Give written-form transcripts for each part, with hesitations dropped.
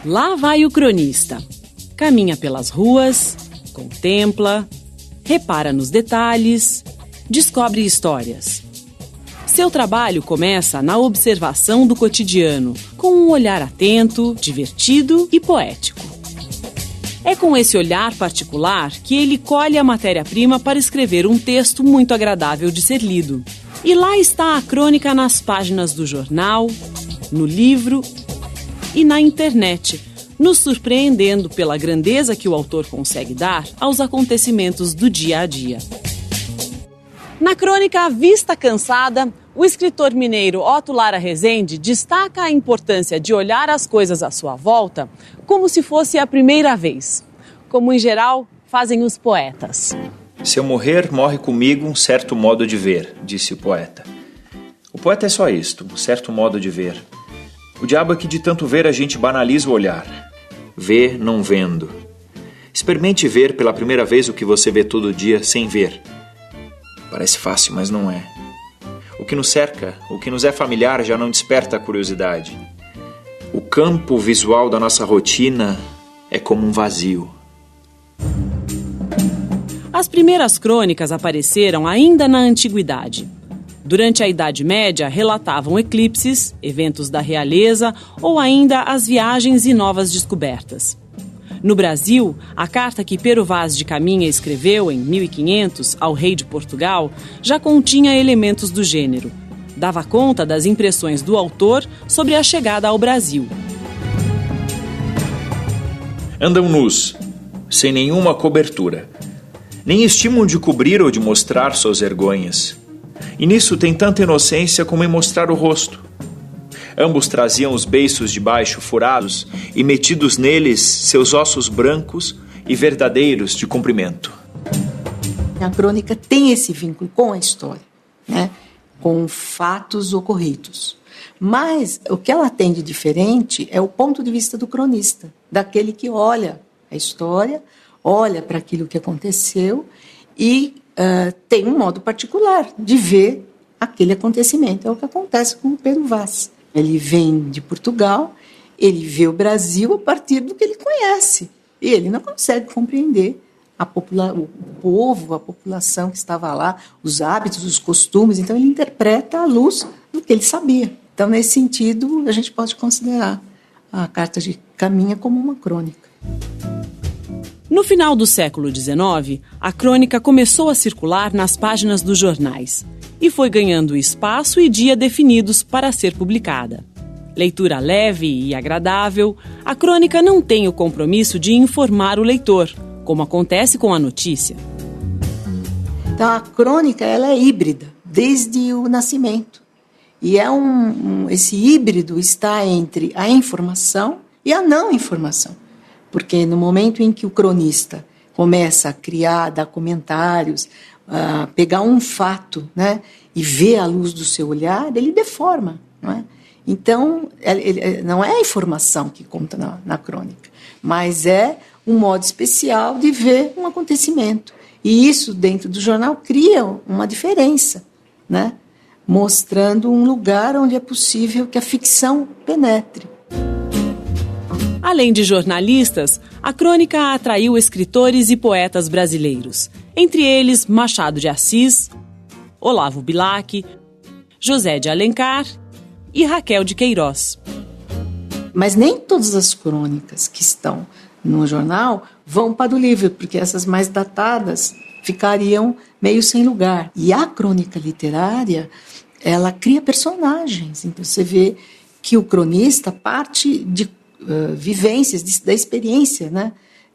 Lá vai o cronista. Caminha pelas ruas, contempla, repara nos detalhes, descobre histórias. Seu trabalho começa na observação do cotidiano, com um olhar atento, divertido e poético. É com esse olhar particular que ele colhe a matéria-prima para escrever um texto muito agradável de ser lido. E lá está a crônica nas páginas do jornal, no livro e na internet, nos surpreendendo pela grandeza que o autor consegue dar aos acontecimentos do dia a dia. Na crônica Vista Cansada, o escritor mineiro Otto Lara Rezende destaca a importância de olhar as coisas à sua volta como se fosse a primeira vez, como em geral fazem os poetas. Se eu morrer, morre comigo um certo modo de ver, disse o poeta. O poeta é só isto, um certo modo de ver. O diabo é que de tanto ver a gente banaliza o olhar. Vê não vendo. Experimente ver pela primeira vez o que você vê todo dia sem ver. Parece fácil, mas não é. O que nos cerca, o que nos é familiar já não desperta a curiosidade. O campo visual da nossa rotina é como um vazio. As primeiras crônicas apareceram ainda na antiguidade. Durante a Idade Média, relatavam eclipses, eventos da realeza ou ainda as viagens e novas descobertas. No Brasil, a carta que Pero Vaz de Caminha escreveu em 1500 ao rei de Portugal já continha elementos do gênero. Dava conta das impressões do autor sobre a chegada ao Brasil. Andam nus, sem nenhuma cobertura. Nem estimam de cobrir ou de mostrar suas vergonhas. E nisso tem tanta inocência como em mostrar o rosto. Ambos traziam os beiços de baixo furados e metidos neles seus ossos brancos e verdadeiros de comprimento. A crônica tem esse vínculo com a história, né? Com fatos ocorridos. Mas o que ela tem de diferente é o ponto de vista do cronista, daquele que olha a história, olha para aquilo que aconteceu e tem um modo particular de ver aquele acontecimento. É o que acontece com o Pero Vaz. Ele vem de Portugal, ele vê o Brasil a partir do que ele conhece. E ele não consegue compreender o povo, a população que estava lá, os hábitos, os costumes. Então, ele interpreta à luz do que ele sabia. Então, nesse sentido, a gente pode considerar a Carta de Caminha como uma crônica. No final do século XIX, a crônica começou a circular nas páginas dos jornais e foi ganhando espaço e dia definidos para ser publicada. Leitura leve e agradável, a crônica não tem o compromisso de informar o leitor, como acontece com a notícia. Então, a crônica ela é híbrida, desde o nascimento. E esse híbrido está entre a informação e a não informação. Porque no momento em que o cronista começa a criar, dar comentários, pegar um fato, né, e ver à luz do seu olhar, ele deforma. Não é? Então, não é a informação que conta na crônica, mas é um modo especial de ver um acontecimento. E isso, dentro do jornal, cria uma diferença, né, mostrando um lugar onde é possível que a ficção penetre. Além de jornalistas, a crônica atraiu escritores e poetas brasileiros, entre eles Machado de Assis, Olavo Bilac, José de Alencar e Raquel de Queiroz. Mas nem todas as crônicas que estão no jornal vão para o livro, porque essas mais datadas ficariam meio sem lugar. E a crônica literária, ela cria personagens. Então você vê que o cronista parte de vivências, da experiência, né,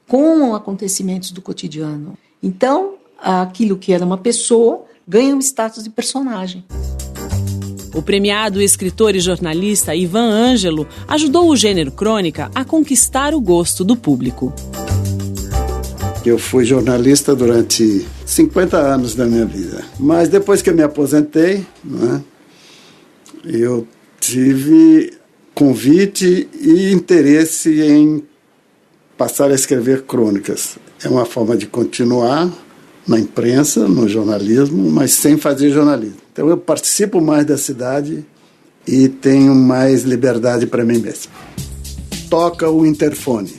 com acontecimentos do cotidiano. Então, aquilo que era uma pessoa ganha um status de personagem. O premiado escritor e jornalista Ivan Ângelo ajudou o gênero crônica a conquistar o gosto do público. Eu fui jornalista durante 50 anos da minha vida. Mas depois que eu me aposentei, né, eu tive convite e interesse em passar a escrever crônicas. É uma forma de continuar na imprensa, no jornalismo, mas sem fazer jornalismo. Então eu participo mais da cidade e tenho mais liberdade para mim mesmo. toca o interfone.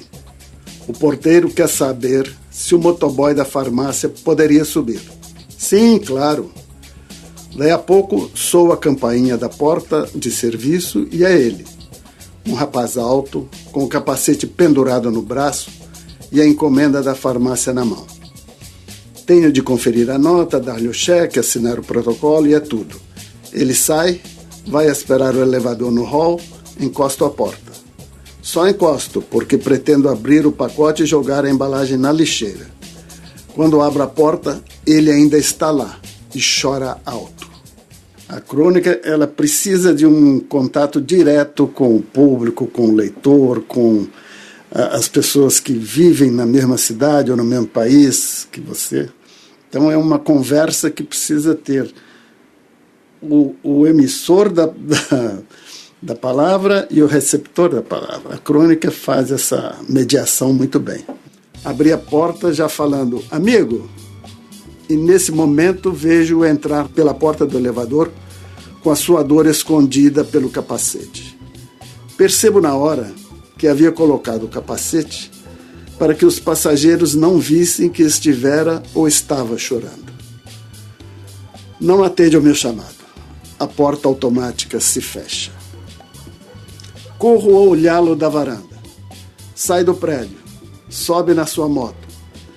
O porteiro quer saber se o motoboy da farmácia poderia subir. Sim, claro. Daí a pouco soa a campainha da porta de serviço e é ele. Um rapaz alto, com o capacete pendurado no braço e a encomenda da farmácia na mão. Tenho de conferir a nota, dar-lhe o cheque, assinar o protocolo e é tudo. Ele sai, vai esperar o elevador no hall, encosto a porta. Só encosto, porque pretendo abrir o pacote e jogar a embalagem na lixeira. Quando abro a porta, ele ainda está lá e chora alto. A crônica, ela precisa de um contato direto com o público, com o leitor, com as pessoas que vivem na mesma cidade ou no mesmo país que você. Então é uma conversa que precisa ter o emissor da palavra e o receptor da palavra. A crônica faz essa mediação muito bem. Abri a porta já falando, amigo, e nesse momento vejo entrar pela porta do elevador com a sua dor escondida pelo capacete. Percebo na hora que havia colocado o capacete para que os passageiros não vissem que estivera ou estava chorando. Não atende ao meu chamado. A porta automática se fecha. Corro a olhá-lo da varanda. Sai do prédio, sobe na sua moto,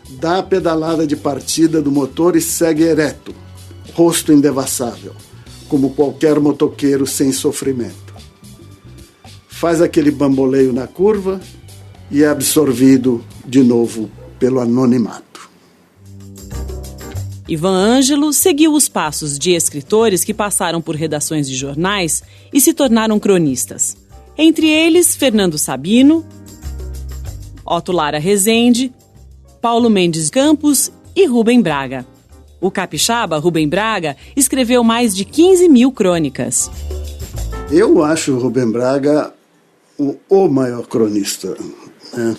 dá a pedalada de partida do motor e segue ereto, rosto indevassável, como qualquer motoqueiro sem sofrimento. Faz aquele bamboleio na curva e é absorvido de novo pelo anonimato. Ivan Ângelo seguiu os passos de escritores que passaram por redações de jornais e se tornaram cronistas. Entre eles, Fernando Sabino, Otto Lara Rezende, Paulo Mendes Campos e Rubem Braga. O capixaba Rubem Braga escreveu mais de 15 mil crônicas. Eu acho o Rubem Braga o maior cronista, né?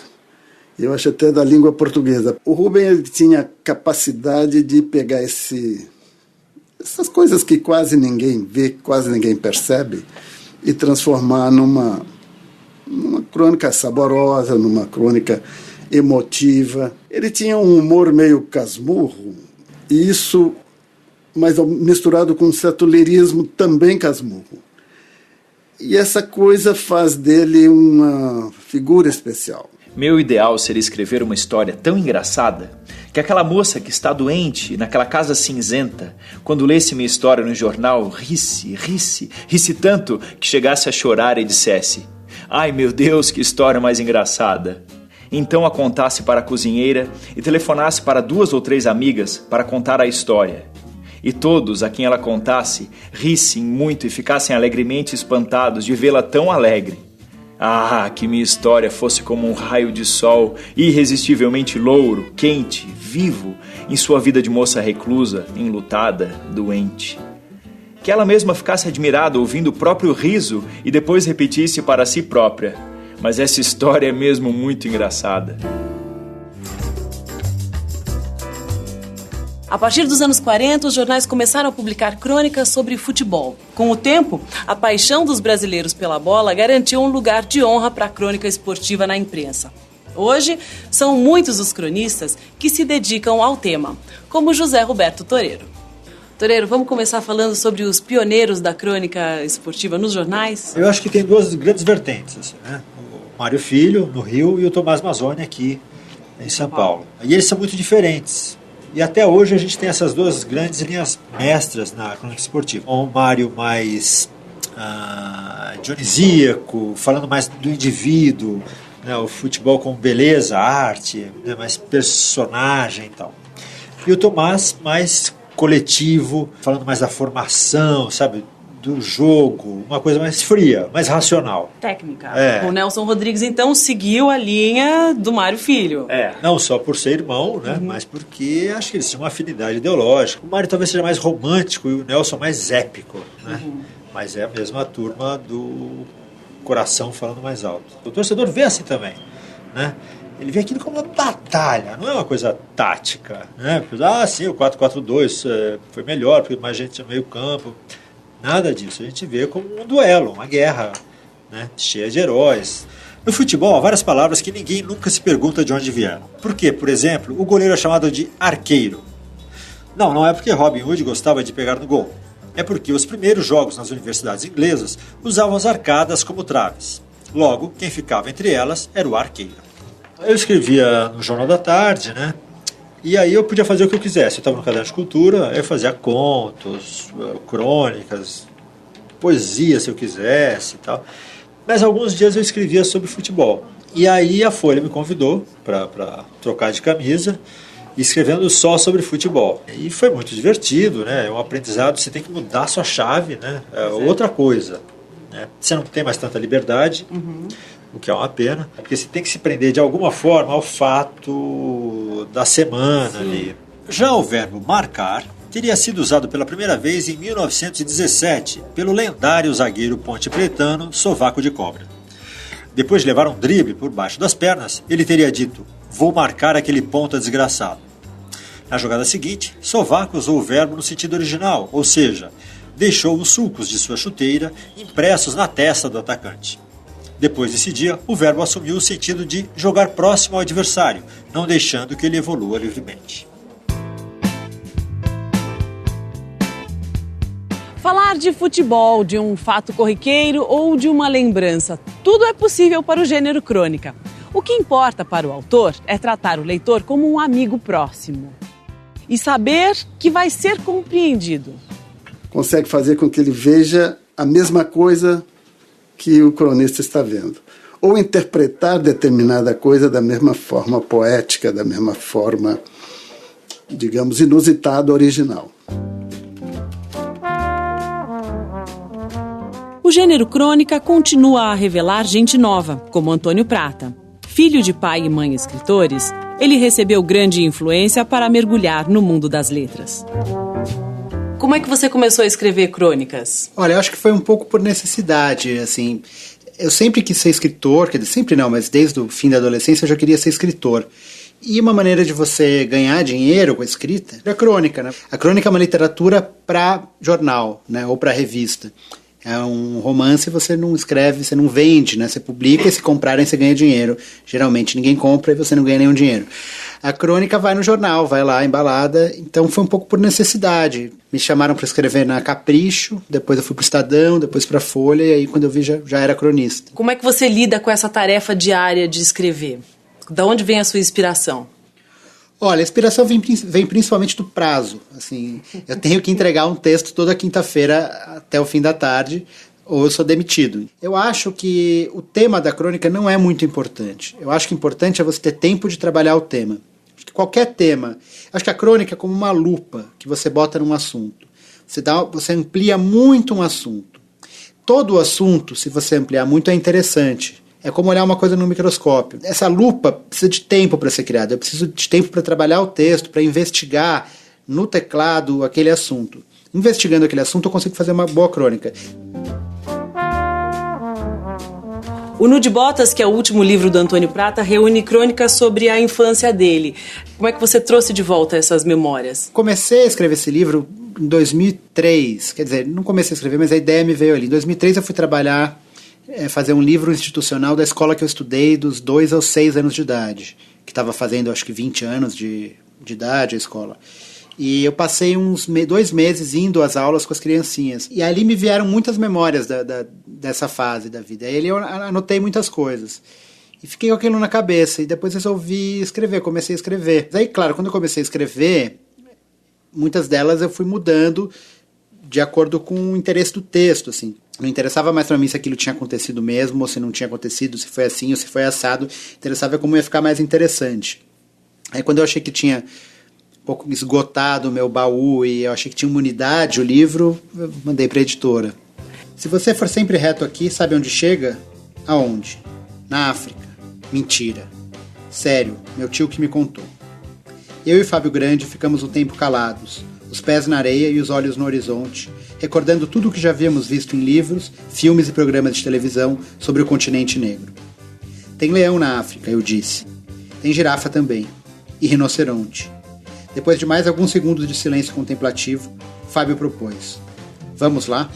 Eu acho até da língua portuguesa. O Rubem, ele tinha capacidade de pegar essas coisas que quase ninguém vê, quase ninguém percebe, e transformar numa crônica saborosa, numa crônica emotiva. Ele tinha um humor meio casmurro, e isso, mas misturado com um certo lirismo também casmurro. E essa coisa faz dele uma figura especial. Meu ideal seria escrever uma história tão engraçada que aquela moça que está doente naquela casa cinzenta, quando lesse minha história no jornal, risse tanto que chegasse a chorar e dissesse: ai meu Deus, que história mais engraçada. Então a contasse para a cozinheira e telefonasse para 2 ou 3 amigas para contar a história. E todos a quem ela contasse rissem muito e ficassem alegremente espantados de vê-la tão alegre. Ah, que minha história fosse como um raio de sol, irresistivelmente louro, quente, vivo, em sua vida de moça reclusa, enlutada, doente. Que ela mesma ficasse admirada ouvindo o próprio riso e depois repetisse para si própria: mas essa história é mesmo muito engraçada. A partir dos anos 40, os jornais começaram a publicar crônicas sobre futebol. Com o tempo, a paixão dos brasileiros pela bola garantiu um lugar de honra para a crônica esportiva na imprensa. Hoje, são muitos os cronistas que se dedicam ao tema, como José Roberto Toreiro. Toreiro, vamos começar falando sobre os pioneiros da crônica esportiva nos jornais? Eu acho que tem 2 grandes vertentes, assim, né? O Mário Filho, no Rio, e o Tomás Mazzoni aqui em São Paulo. E eles são muito diferentes. E até hoje a gente tem essas 2 grandes linhas mestras na crônica esportiva. O Mário mais dionisíaco, falando mais do indivíduo, né, o futebol com beleza, arte, né, mais personagem e tal. E o Tomás mais coletivo, falando mais da formação, sabe, do jogo, uma coisa mais fria, mais racional. Técnica. O Nelson Rodrigues, então, seguiu a linha do Mário Filho. Não só por ser irmão, né, mas porque acho que eles tinham uma afinidade ideológica. O Mário talvez seja mais romântico e o Nelson mais épico, né? Mas é a mesma turma do coração falando mais alto. O torcedor vê assim também, né? Ele vê aquilo como uma batalha, não é uma coisa tática, né? Sim, o 4-4-2 foi melhor, porque mais gente no meio campo. Nada disso, a gente vê como um duelo, uma guerra, né, cheia de heróis. No futebol, há várias palavras que ninguém nunca se pergunta de onde vieram. Por quê? Por exemplo, o goleiro é chamado de arqueiro. Não é porque Robin Hood gostava de pegar no gol. É porque os primeiros jogos nas universidades inglesas usavam as arcadas como traves. Logo, quem ficava entre elas era o arqueiro. Eu escrevia no Jornal da Tarde, né? E aí eu podia fazer o que eu quisesse. Eu estava no Caderno de Cultura, eu fazia contos, crônicas, poesia se eu quisesse e tal. Mas alguns dias eu escrevia sobre futebol. E aí a Folha me convidou para trocar de camisa, escrevendo só sobre futebol. E foi muito divertido, né? É um aprendizado, você tem que mudar a sua chave, né? É outra coisa, né? Você não tem mais tanta liberdade, o que é uma pena, porque você tem que se prender de alguma forma ao fato da semana ali. Já o verbo marcar teria sido usado pela primeira vez em 1917 pelo lendário zagueiro ponte-pretano Sovaco de Cobra. Depois de levar um drible por baixo das pernas, ele teria dito: "Vou marcar aquele ponta desgraçado". Na jogada seguinte, Sovaco usou o verbo no sentido original, ou seja, deixou os sulcos de sua chuteira impressos na testa do atacante. Depois desse dia, o verbo assumiu o sentido de jogar próximo ao adversário, não deixando que ele evolua livremente. Falar de futebol, de um fato corriqueiro ou de uma lembrança, tudo é possível para o gênero crônica. O que importa para o autor é tratar o leitor como um amigo próximo e saber que vai ser compreendido. Consegue fazer com que ele veja a mesma coisa que o cronista está vendo. Ou interpretar determinada coisa da mesma forma poética, da mesma forma, digamos, inusitada, original. O gênero crônica continua a revelar gente nova, como Antônio Prata. Filho de pai e mãe escritores, ele recebeu grande influência para mergulhar no mundo das letras. Como é que você começou a escrever crônicas? Olha, eu acho que foi um pouco por necessidade, assim. Eu sempre quis ser escritor, quer dizer, sempre não, mas desde o fim da adolescência eu já queria ser escritor. E uma maneira de você ganhar dinheiro com a escrita é a crônica, né? A crônica é uma literatura para jornal, né, ou para revista. É um romance, você não escreve, você não vende, né? Você publica e se comprarem você ganha dinheiro. Geralmente ninguém compra e você não ganha nenhum dinheiro. A crônica vai no jornal, vai lá embalada, então foi um pouco por necessidade. Me chamaram para escrever na Capricho, depois eu fui para o Estadão, depois para a Folha, e aí quando eu vi já era cronista. Como é que você lida com essa tarefa diária de escrever? Da onde vem a sua inspiração? Olha, a inspiração vem principalmente do prazo. Assim, eu tenho que entregar um texto toda quinta-feira até o fim da tarde, ou eu sou demitido. Eu acho que o tema da crônica não é muito importante. Eu acho que o importante é você ter tempo de trabalhar o tema. Acho que qualquer tema. Acho que a crônica é como uma lupa que você bota num assunto. Você amplia muito um assunto. Todo o assunto, se você ampliar muito, é interessante. É como olhar uma coisa no microscópio. Essa lupa precisa de tempo para ser criada. Eu preciso de tempo para trabalhar o texto, para investigar no teclado aquele assunto. Investigando aquele assunto, eu consigo fazer uma boa crônica. O Nu de Botas, que é o último livro do Antônio Prata, reúne crônicas sobre a infância dele. Como é que você trouxe de volta essas memórias? Comecei a escrever esse livro em 2003. Quer dizer, não comecei a escrever, mas a ideia me veio ali. Em 2003 eu fui trabalhar, fazer um livro institucional da escola que eu estudei dos 2 aos 6 anos de idade, que estava fazendo acho que 20 anos de idade a escola. E eu passei uns 2 meses indo às aulas com as criancinhas. E ali me vieram muitas memórias dessa fase da vida. Aí eu anotei muitas coisas. E fiquei com aquilo na cabeça. E depois resolvi escrever, comecei a escrever. Aí, claro, quando eu comecei a escrever, muitas delas eu fui mudando de acordo com o interesse do texto, assim. Não interessava mais para mim se aquilo tinha acontecido mesmo, ou se não tinha acontecido, se foi assim ou se foi assado. Interessava como ia ficar mais interessante. Aí quando eu achei que tinha um pouco esgotado o meu baú e eu achei que tinha uma unidade o livro, eu mandei para a editora. Se você for sempre reto aqui, sabe onde chega? Aonde? Na África. Mentira. Sério, meu tio que me contou. Eu e Fábio Grande ficamos um tempo calados, os pés na areia e os olhos no horizonte, recordando tudo o que já havíamos visto em livros, filmes e programas de televisão sobre o continente negro. Tem leão na África, eu disse. Tem girafa também. E rinoceronte. Depois de mais alguns segundos de silêncio contemplativo, Fábio propôs. Vamos lá?